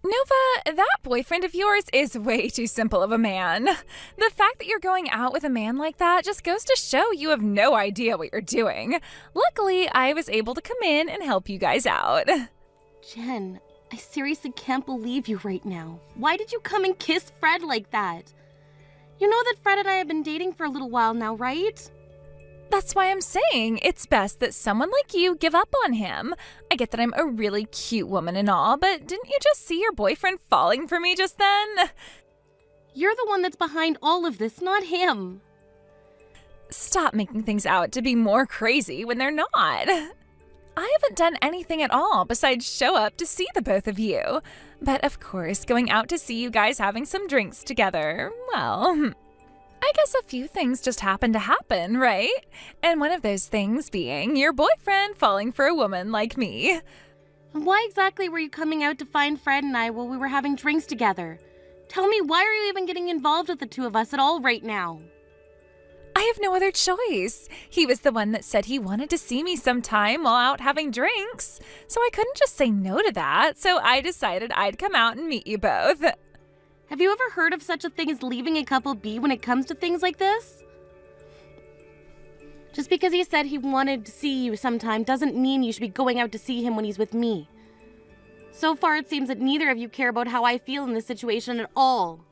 Nova, that boyfriend of yours is way too simple of a man. The fact that you're going out with a man like that just goes to show you have no idea what you're doing. Luckily, I was able to come in and help you guys out. Jen, I seriously can't believe you right now. Why did you come and kiss Fred like that? You know that Fred and I have been dating for a little while now, right? That's why I'm saying it's best that someone like you give up on him. I get that I'm a really cute woman and all, but didn't you just see your boyfriend falling for me just then? You're the one that's behind all of this, not him. Stop making things out to be more crazy when they're not. I haven't done anything at all besides show up to see the both of you. But of course, going out to see you guys having some drinks together, well, I guess a few things just happened to happen, right? And one of those things being your boyfriend falling for a woman like me. Why exactly were you coming out to find Fred and I while we were having drinks together? Tell me, why are you even getting involved with the two of us at all right now? I have no other choice. He was the one that said he wanted to see me sometime while out having drinks. So I couldn't just say no to that, so I decided I'd come out and meet you both. Have you ever heard of such a thing as leaving a couple be when it comes to things like this? Just because he said he wanted to see you sometime doesn't mean you should be going out to see him when he's with me. So far, it seems that neither of you care about how I feel in this situation at all.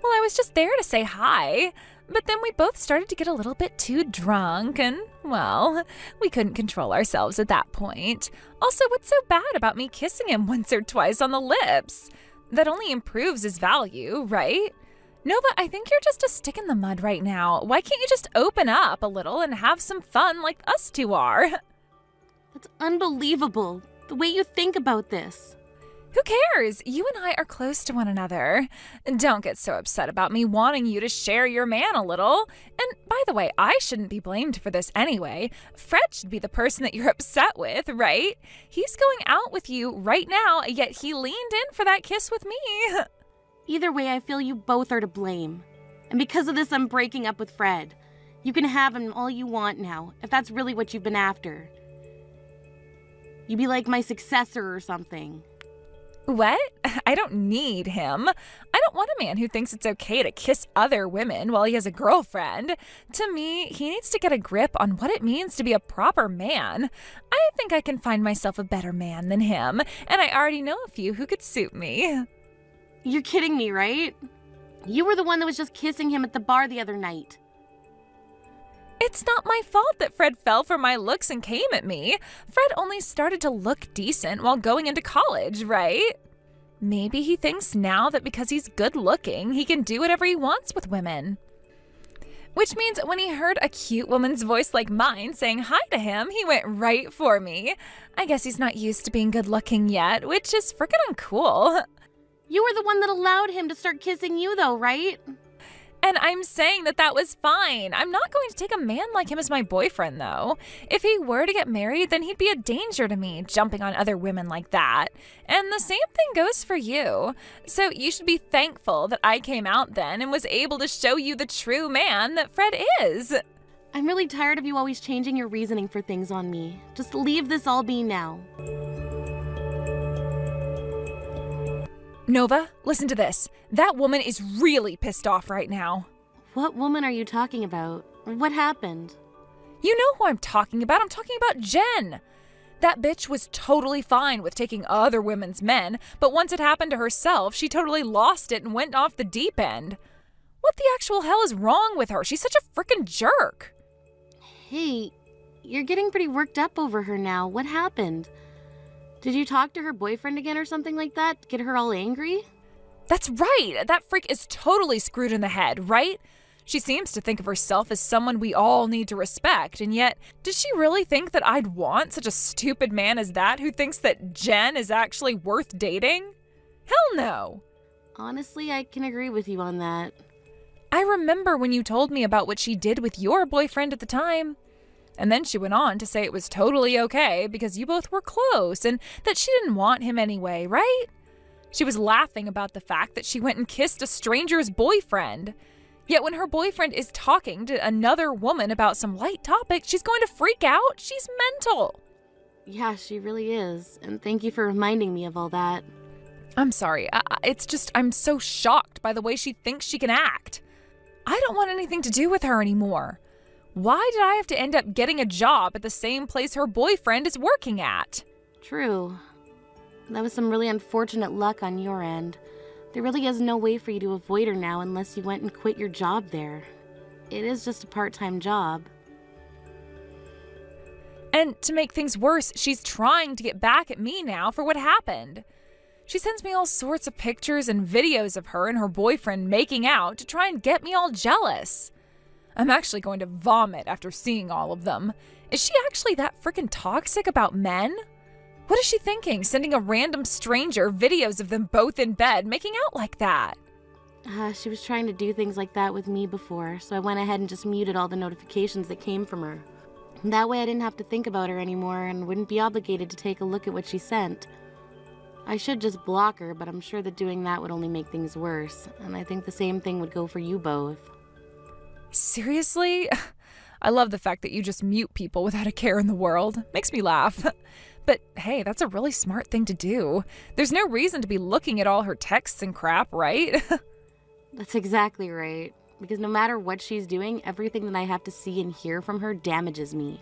Well, I was just there to say hi, but then we both started to get a little bit too drunk and, well, we couldn't control ourselves at that point. Also, what's so bad about me kissing him once or twice on the lips? That only improves his value, right? Nova, I think you're just a stick in the mud right now. Why can't you just open up a little and have some fun like us two are? That's unbelievable, the way you think about this. Who cares? You and I are close to one another. Don't get so upset about me wanting you to share your man a little. And by the way, I shouldn't be blamed for this anyway. Fred should be the person that you're upset with, right? He's going out with you right now, yet he leaned in for that kiss with me. Either way, I feel you both are to blame. And because of this, I'm breaking up with Fred. You can have him all you want now, if that's really what you've been after. You'd be like my successor or something. What? I don't need him. I don't want a man who thinks it's okay to kiss other women while he has a girlfriend. To me, he needs to get a grip on what it means to be a proper man. I think I can find myself a better man than him, and I already know a few who could suit me. You're kidding me, right? You were the one that was just kissing him at the bar the other night. It's not my fault that Fred fell for my looks and came at me. Fred only started to look decent while going into college, right? Maybe he thinks now that because he's good looking, he can do whatever he wants with women. Which means when he heard a cute woman's voice like mine saying hi to him, he went right for me. I guess he's not used to being good looking yet, which is freaking uncool. You were the one that allowed him to start kissing you though, right? And I'm saying that that was fine. I'm not going to take a man like him as my boyfriend, though. If he were to get married, then he'd be a danger to me, jumping on other women like that. And the same thing goes for you. So you should be thankful that I came out then and was able to show you the true man that Fred is. I'm really tired of you always changing your reasoning for things on me. Just leave this all be now. Nova, listen to this. That woman is really pissed off right now. What woman are you talking about? What happened? You know who I'm talking about. I'm talking about Jen. That bitch was totally fine with taking other women's men, but once it happened to herself, she totally lost it and went off the deep end. What the actual hell is wrong with her? She's such a frickin' jerk. Hey, you're getting pretty worked up over her now. What happened? Did you talk to her boyfriend again or something like that? Get her all angry? That's right. That freak is totally screwed in the head, right? She seems to think of herself as someone we all need to respect, and yet, does she really think that I'd want such a stupid man as that who thinks that Jen is actually worth dating? Hell no. Honestly, I can agree with you on that. I remember when you told me about what she did with your boyfriend at the time. And then she went on to say it was totally okay because you both were close and that she didn't want him anyway, right? She was laughing about the fact that she went and kissed a stranger's boyfriend. Yet when her boyfriend is talking to another woman about some light topic, she's going to freak out. She's mental. Yeah, she really is. And thank you for reminding me of all that. I'm sorry. It's just I'm so shocked by the way she thinks she can act. I don't want anything to do with her anymore. Why did I have to end up getting a job at the same place her boyfriend is working at? True. That was some really unfortunate luck on your end. There really is no way for you to avoid her now unless you went and quit your job there. It is just a part-time job. And to make things worse, she's trying to get back at me now for what happened. She sends me all sorts of pictures and videos of her and her boyfriend making out to try and get me all jealous. I'm actually going to vomit after seeing all of them. Is she actually that freaking toxic about men? What is she thinking, sending a random stranger videos of them both in bed making out like that? She was trying to do things like that with me before, so I went ahead and just muted all the notifications that came from her. That way I didn't have to think about her anymore and wouldn't be obligated to take a look at what she sent. I should just block her, but I'm sure that doing that would only make things worse, and I think the same thing would go for you both. Seriously? I love the fact that you just mute people without a care in the world. Makes me laugh. But hey, that's a really smart thing to do. There's no reason to be looking at all her texts and crap, right? That's exactly right. Because no matter what she's doing, everything that I have to see and hear from her damages me.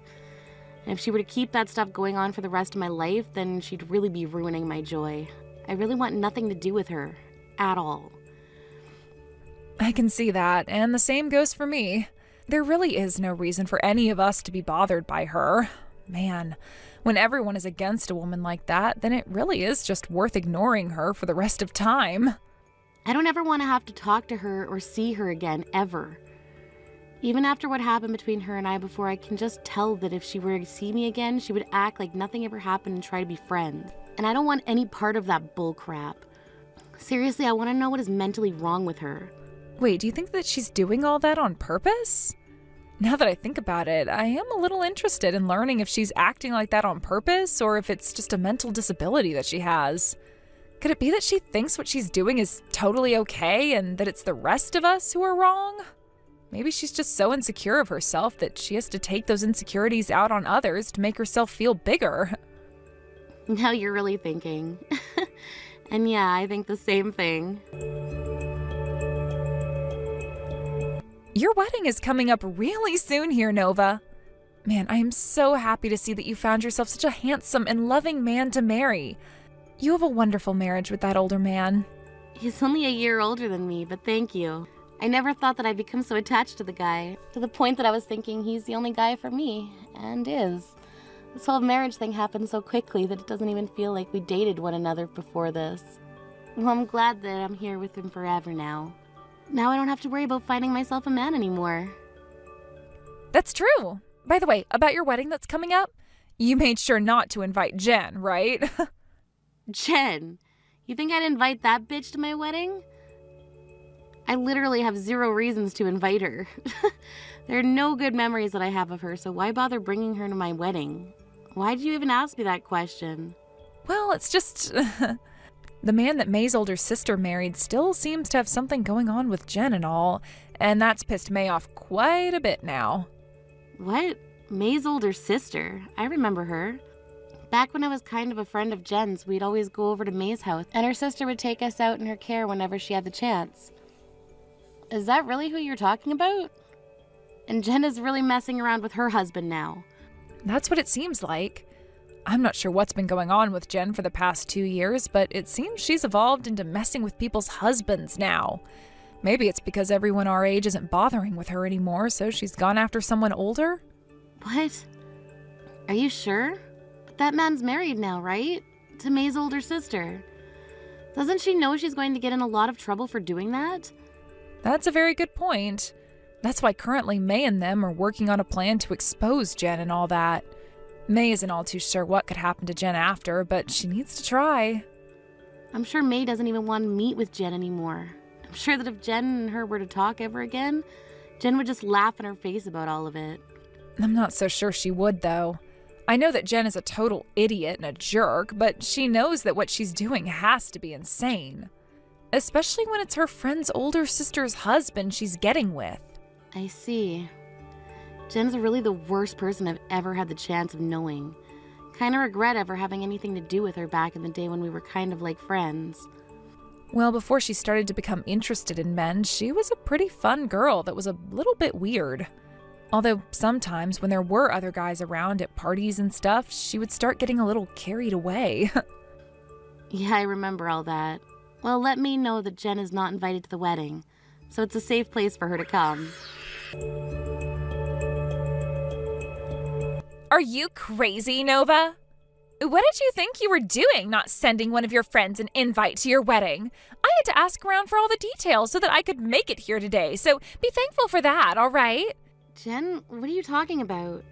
And if she were to keep that stuff going on for the rest of my life, then she'd really be ruining my joy. I really want nothing to do with her. At all. I can see that, and the same goes for me. There really is no reason for any of us to be bothered by her. Man, when everyone is against a woman like that, then it really is just worth ignoring her for the rest of time. I don't ever want to have to talk to her or see her again, ever. Even after what happened between her and I before, I can just tell that if she were to see me again, she would act like nothing ever happened and try to be friends. And I don't want any part of that bullcrap. Seriously, I want to know what is mentally wrong with her. Wait, do you think that she's doing all that on purpose? Now that I think about it, I am a little interested in learning if she's acting like that on purpose or if it's just a mental disability that she has. Could it be that she thinks what she's doing is totally okay and that it's the rest of us who are wrong? Maybe she's just so insecure of herself that she has to take those insecurities out on others to make herself feel bigger. Now you're really thinking. And yeah, I think the same thing. Your wedding is coming up really soon here, Nova. Man, I am so happy to see that you found yourself such a handsome and loving man to marry. You have a wonderful marriage with that older man. He's only a year older than me, but thank you. I never thought that I'd become so attached to the guy, to the point that I was thinking he's the only guy for me, and is. This whole marriage thing happened so quickly that it doesn't even feel like we dated one another before this. Well, I'm glad that I'm here with him forever now. Now I don't have to worry about finding myself a man anymore. That's true. By the way, about your wedding that's coming up, you made sure not to invite Jen, right? Jen, you think I'd invite that bitch to my wedding? I literally have zero reasons to invite her. There are no good memories that I have of her, so why bother bringing her to my wedding? Why'd you even ask me that question? Well, it's just... The man that May's older sister married still seems to have something going on with Jen and all, and that's pissed May off quite a bit now. What? May's older sister? I remember her. Back when I was kind of a friend of Jen's, we'd always go over to May's house, and her sister would take us out in her care whenever she had the chance. Is that really who you're talking about? And Jen is really messing around with her husband now. That's what it seems like. I'm not sure what's been going on with Jen for the past 2 years, but it seems she's evolved into messing with people's husbands now. Maybe it's because everyone our age isn't bothering with her anymore, so she's gone after someone older? What? Are you sure? But that man's married now, right? To May's older sister. Doesn't she know she's going to get in a lot of trouble for doing that? That's a very good point. That's why currently May and them are working on a plan to expose Jen and all that. May isn't all too sure what could happen to Jen after, but she needs to try. I'm sure May doesn't even want to meet with Jen anymore. I'm sure that if Jen and her were to talk ever again, Jen would just laugh in her face about all of it. I'm not so sure she would, though. I know that Jen is a total idiot and a jerk, but she knows that what she's doing has to be insane. Especially when it's her friend's older sister's husband she's getting with. I see. Jen's really the worst person I've ever had the chance of knowing. Kinda regret ever having anything to do with her back in the day when we were kind of like friends. Well, before she started to become interested in men, she was a pretty fun girl that was a little bit weird. Although sometimes when there were other guys around at parties and stuff, she would start getting a little carried away. Yeah, I remember all that. Well, let me know that Jen is not invited to the wedding, so it's a safe place for her to come. Are you crazy, Nova? What did you think you were doing, not sending one of your friends an invite to your wedding? I had to ask around for all the details so that I could make it here today, so be thankful for that, all right? Jen, what are you talking about?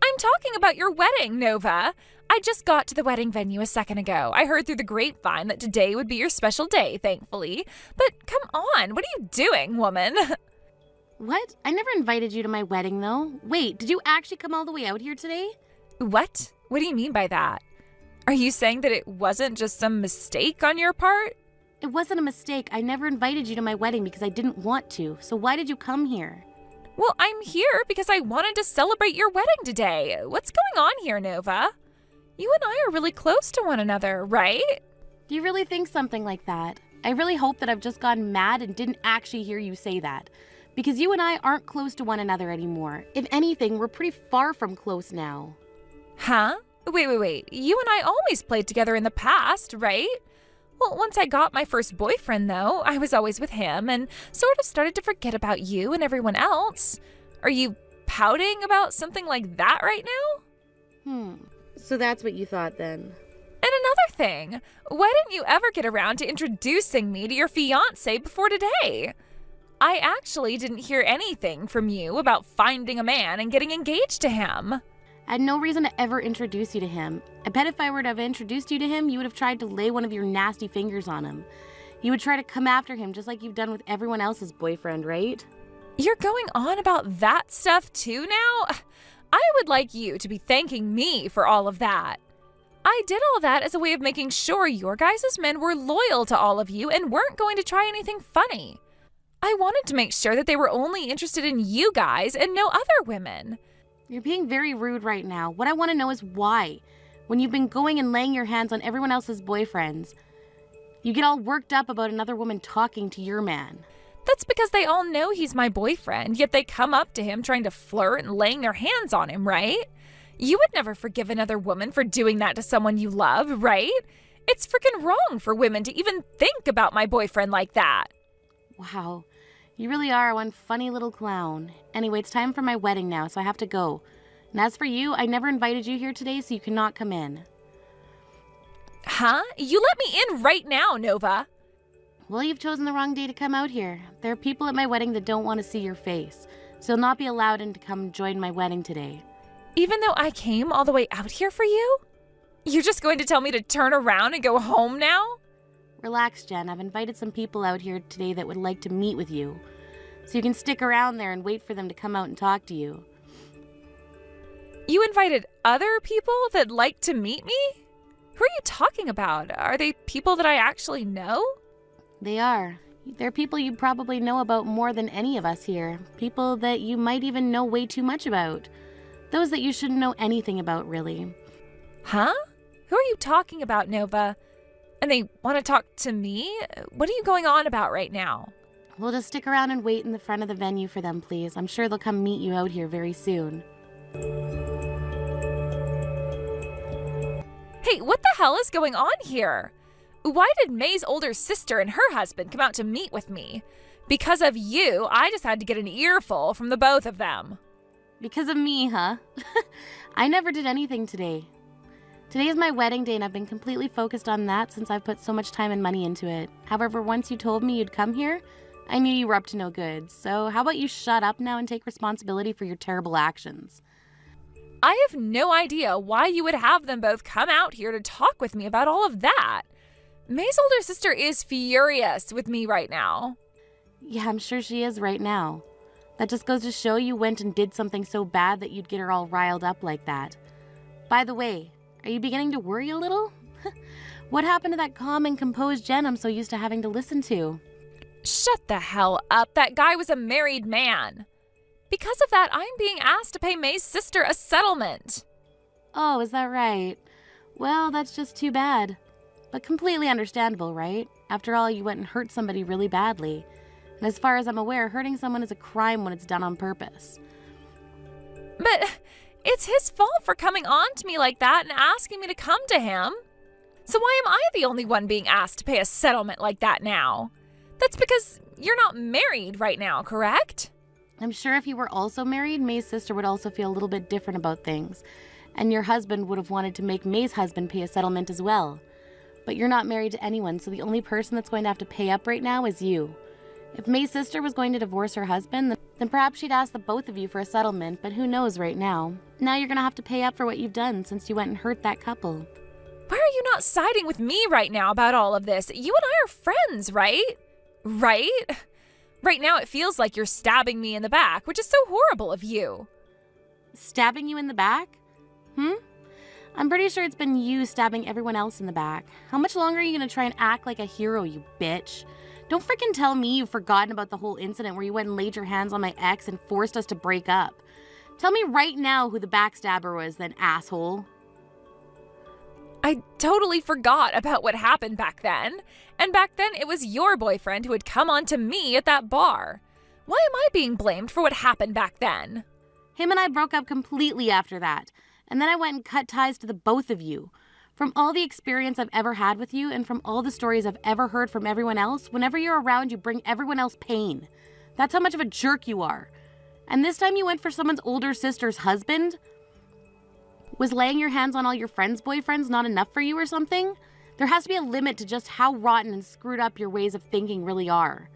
I'm talking about your wedding, Nova. I just got to the wedding venue a second ago. I heard through the grapevine that today would be your special day, thankfully. But come on, what are you doing, woman? What? I never invited you to my wedding, though. Wait, did you actually come all the way out here today? What? What do you mean by that? Are you saying that it wasn't just some mistake on your part? It wasn't a mistake. I never invited you to my wedding because I didn't want to. So why did you come here? Well, I'm here because I wanted to celebrate your wedding today. What's going on here, Nova? You and I are really close to one another, right? Do you really think something like that? I really hope that I've just gotten mad and didn't actually hear you say that. Because you and I aren't close to one another anymore. If anything, we're pretty far from close now. Huh? Wait. You and I always played together in the past, right? Well, once I got my first boyfriend, though, I was always with him and sort of started to forget about you and everyone else. Are you pouting about something like that right now? So that's what you thought then. And another thing, why didn't you ever get around to introducing me to your fiancé before today? I actually didn't hear anything from you about finding a man and getting engaged to him. I had no reason to ever introduce you to him. I bet if I were to have introduced you to him, you would have tried to lay one of your nasty fingers on him. You would try to come after him just like you've done with everyone else's boyfriend, right? You're going on about that stuff too now? I would like you to be thanking me for all of that. I did all that as a way of making sure your guys' men were loyal to all of you and weren't going to try anything funny. I wanted to make sure that they were only interested in you guys and no other women. You're being very rude right now. What I want to know is why. When you've been going and laying your hands on everyone else's boyfriends, you get all worked up about another woman talking to your man. That's because they all know he's my boyfriend, yet they come up to him trying to flirt and laying their hands on him, right? You would never forgive another woman for doing that to someone you love, right? It's freaking wrong for women to even think about my boyfriend like that. Wow, you really are one funny little clown. Anyway, it's time for my wedding now, so I have to go. And as for you, I never invited you here today, so you cannot come in. Huh? You let me in right now, Nova. Well, you've chosen the wrong day to come out here. There are people at my wedding that don't want to see your face, so you'll not be allowed in to come join my wedding today. Even though I came all the way out here for you? You're just going to tell me to turn around and go home now? Relax, Jen. I've invited some people out here today that would like to meet with you. So you can stick around there and wait for them to come out and talk to you. You invited other people that like to meet me? Who are you talking about? Are they people that I actually know? They are. They're people you probably know about more than any of us here. People that you might even know way too much about. Those that you shouldn't know anything about, really. Huh? Who are you talking about, Nova? And they want to talk to me? What are you going on about right now? We'll just stick around and wait in the front of the venue for them, please. I'm sure they'll come meet you out here very soon. Hey, what the hell is going on here? Why did May's older sister and her husband come out to meet with me? Because of you, I just had to get an earful from the both of them. Because of me, huh? I never did anything today. Today is my wedding day and I've been completely focused on that since I've put so much time and money into it. However, once you told me you'd come here, I knew you were up to no good. So how about you shut up now and take responsibility for your terrible actions? I have no idea why you would have them both come out here to talk with me about all of that. May's older sister is furious with me right now. Yeah, I'm sure she is right now. That just goes to show you went and did something so bad that you'd get her all riled up like that. By the way, are you beginning to worry a little? What happened to that calm and composed Jen I'm so used to having to listen to? Shut the hell up. That guy was a married man. Because of that, I'm being asked to pay May's sister a settlement. Oh, is that right? Well, that's just too bad. But completely understandable, right? After all, you went and hurt somebody really badly. And as far as I'm aware, hurting someone is a crime when it's done on purpose. But it's his fault for coming on to me like that and asking me to come to him. So why am I the only one being asked to pay a settlement like that now? That's because you're not married right now, correct? I'm sure if you were also married, May's sister would also feel a little bit different about things. And your husband would have wanted to make May's husband pay a settlement as well. But you're not married to anyone, so the only person that's going to have to pay up right now is you. If May's sister was going to divorce her husband, then perhaps she'd ask the both of you for a settlement, but who knows right now. Now you're going to have to pay up for what you've done since you went and hurt that couple. Why are you not siding with me right now about all of this? You and I are friends, right? Right? Right now it feels like you're stabbing me in the back, which is so horrible of you. Stabbing you in the back? I'm pretty sure it's been you stabbing everyone else in the back. How much longer are you going to try and act like a hero, you bitch? Don't freaking tell me you've forgotten about the whole incident where you went and laid your hands on my ex and forced us to break up. Tell me right now who the backstabber was then, asshole. I totally forgot about what happened back then. And back then it was your boyfriend who had come on to me at that bar. Why am I being blamed for what happened back then? Him and I broke up completely after that. And then I went and cut ties to the both of you. From all the experience I've ever had with you and from all the stories I've ever heard from everyone else, whenever you're around, you bring everyone else pain. That's how much of a jerk you are. And this time you went for someone's older sister's husband? Was laying your hands on all your friends' boyfriends not enough for you or something? There has to be a limit to just how rotten and screwed up your ways of thinking really are.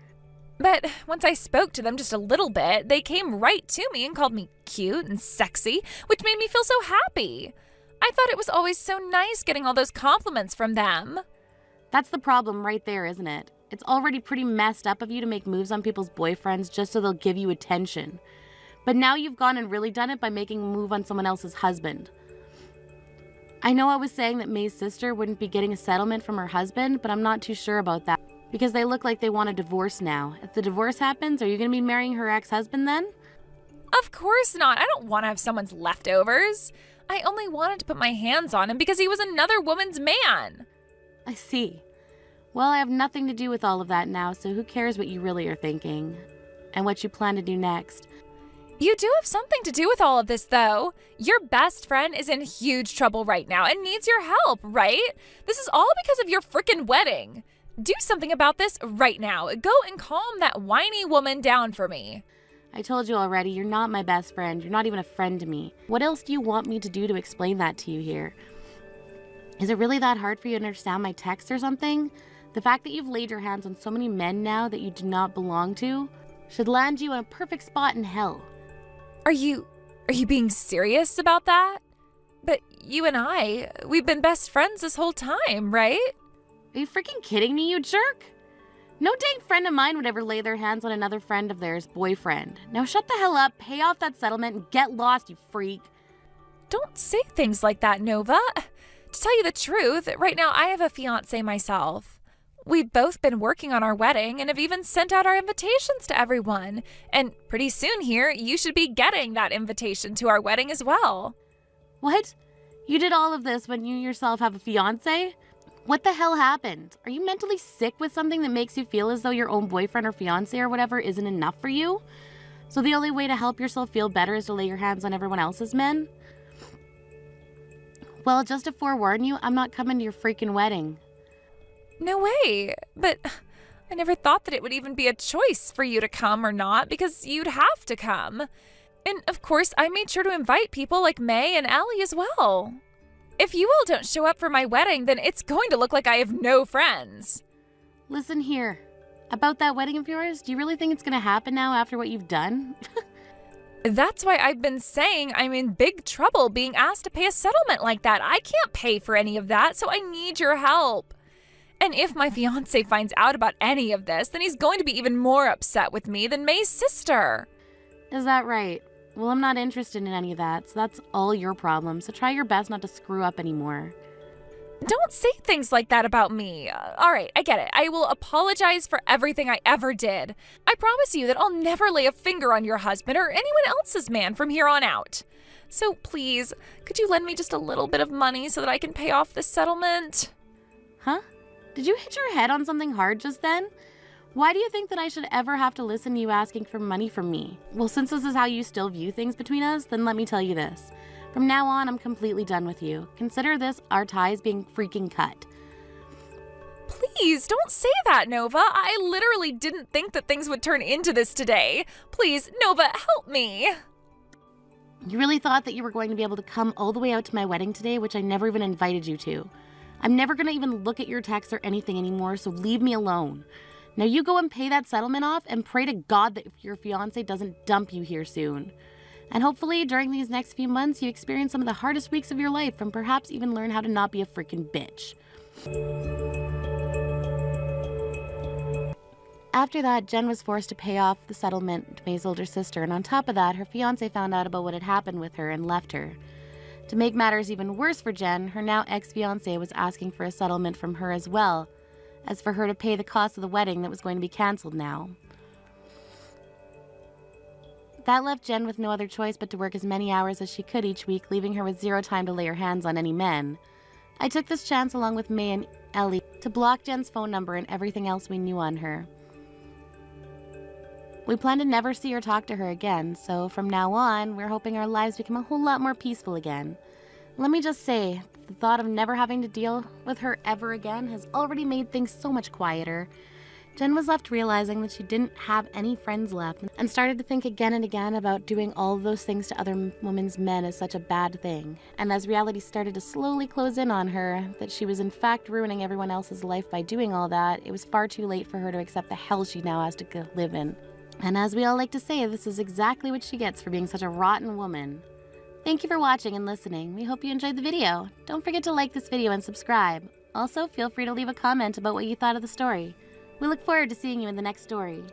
But once I spoke to them just a little bit, they came right to me and called me cute and sexy, which made me feel so happy. I thought it was always so nice getting all those compliments from them. That's the problem right there, isn't it? It's already pretty messed up of you to make moves on people's boyfriends just so they'll give you attention. But now you've gone and really done it by making a move on someone else's husband. I know I was saying that May's sister wouldn't be getting a settlement from her husband, but I'm not too sure about that. Because they look like they want a divorce now. If the divorce happens, are you going to be marrying her ex-husband then? Of course not. I don't want to have someone's leftovers. I only wanted to put my hands on him because he was another woman's man. I see. Well, I have nothing to do with all of that now, so who cares what you really are thinking? And what you plan to do next? You do have something to do with all of this, though. Your best friend is in huge trouble right now and needs your help, right? This is all because of your frickin' wedding. Do something about this right now. Go and calm that whiny woman down for me. I told you already, you're not my best friend. You're not even a friend to me. What else do you want me to do to explain that to you here? Is it really that hard for you to understand my text or something? The fact that you've laid your hands on so many men now that you do not belong to should land you in a perfect spot in hell. Are you being serious about that? But you and we've been best friends this whole time, right? Are you freaking kidding me, you jerk? No dang friend of mine would ever lay their hands on another friend of theirs' boyfriend. Now shut the hell up, pay off that settlement, and get lost, you freak. Don't say things like that, Nova. To tell you the truth, right now I have a fiancé myself. We've both been working on our wedding and have even sent out our invitations to everyone. And pretty soon here, you should be getting that invitation to our wedding as well. What? You did all of this when you yourself have a fiancé? What the hell happened? Are you mentally sick with something that makes you feel as though your own boyfriend or fiancé or whatever isn't enough for you? So the only way to help yourself feel better is to lay your hands on everyone else's men? Well, just to forewarn you, I'm not coming to your freaking wedding. No way, but I never thought that it would even be a choice for you to come or not because you'd have to come. And of course, I made sure to invite people like May and Allie as well. If you all don't show up for my wedding, then it's going to look like I have no friends. Listen here. About that wedding of yours, do you really think it's going to happen now after what you've done? That's why I've been saying I'm in big trouble being asked to pay a settlement like that. I can't pay for any of that, so I need your help. And if my fiancé finds out about any of this, then he's going to be even more upset with me than May's sister. Is that right? Well, I'm not interested in any of that, so that's all your problem. So try your best not to screw up anymore. Don't say things like that about me. All right, I get it. I will apologize for everything I ever did. I promise you that I'll never lay a finger on your husband or anyone else's man from here on out. So please, could you lend me just a little bit of money so that I can pay off this settlement? Huh? Did you hit your head on something hard just then? Why do you think that I should ever have to listen to you asking for money from me? Well, since this is how you still view things between us, then let me tell you this. From now on, I'm completely done with you. Consider this our ties being freaking cut. Please, don't say that, Nova. I literally didn't think that things would turn into this today. Please, Nova, help me. You really thought that you were going to be able to come all the way out to my wedding today, which I never even invited you to. I'm never going to even look at your texts or anything anymore, so leave me alone. Now you go and pay that settlement off and pray to God that your fiancé doesn't dump you here soon. And hopefully during these next few months you experience some of the hardest weeks of your life and perhaps even learn how to not be a freaking bitch. After that, Jen was forced to pay off the settlement to May's older sister, and on top of that, her fiancé found out about what had happened with her and left her. To make matters even worse for Jen, her now ex-fiancé was asking for a settlement from her as well, as for her to pay the cost of the wedding that was going to be cancelled now. That left Jen with no other choice but to work as many hours as she could each week, leaving her with zero time to lay her hands on any men. I took this chance along with May and Ellie to block Jen's phone number and everything else we knew on her. We plan to never see or talk to her again, so from now on, we're hoping our lives become a whole lot more peaceful again. Let me just say, the thought of never having to deal with her ever again has already made things so much quieter. Jen was left realizing that she didn't have any friends left and started to think again and again about doing all of those things to other women's men as such a bad thing. And as reality started to slowly close in on her, that she was in fact ruining everyone else's life by doing all that, it was far too late for her to accept the hell she now has to live in. And as we all like to say, this is exactly what she gets for being such a rotten woman. Thank you for watching and listening. We hope you enjoyed the video. Don't forget to like this video and subscribe. Also, feel free to leave a comment about what you thought of the story. We look forward to seeing you in the next story.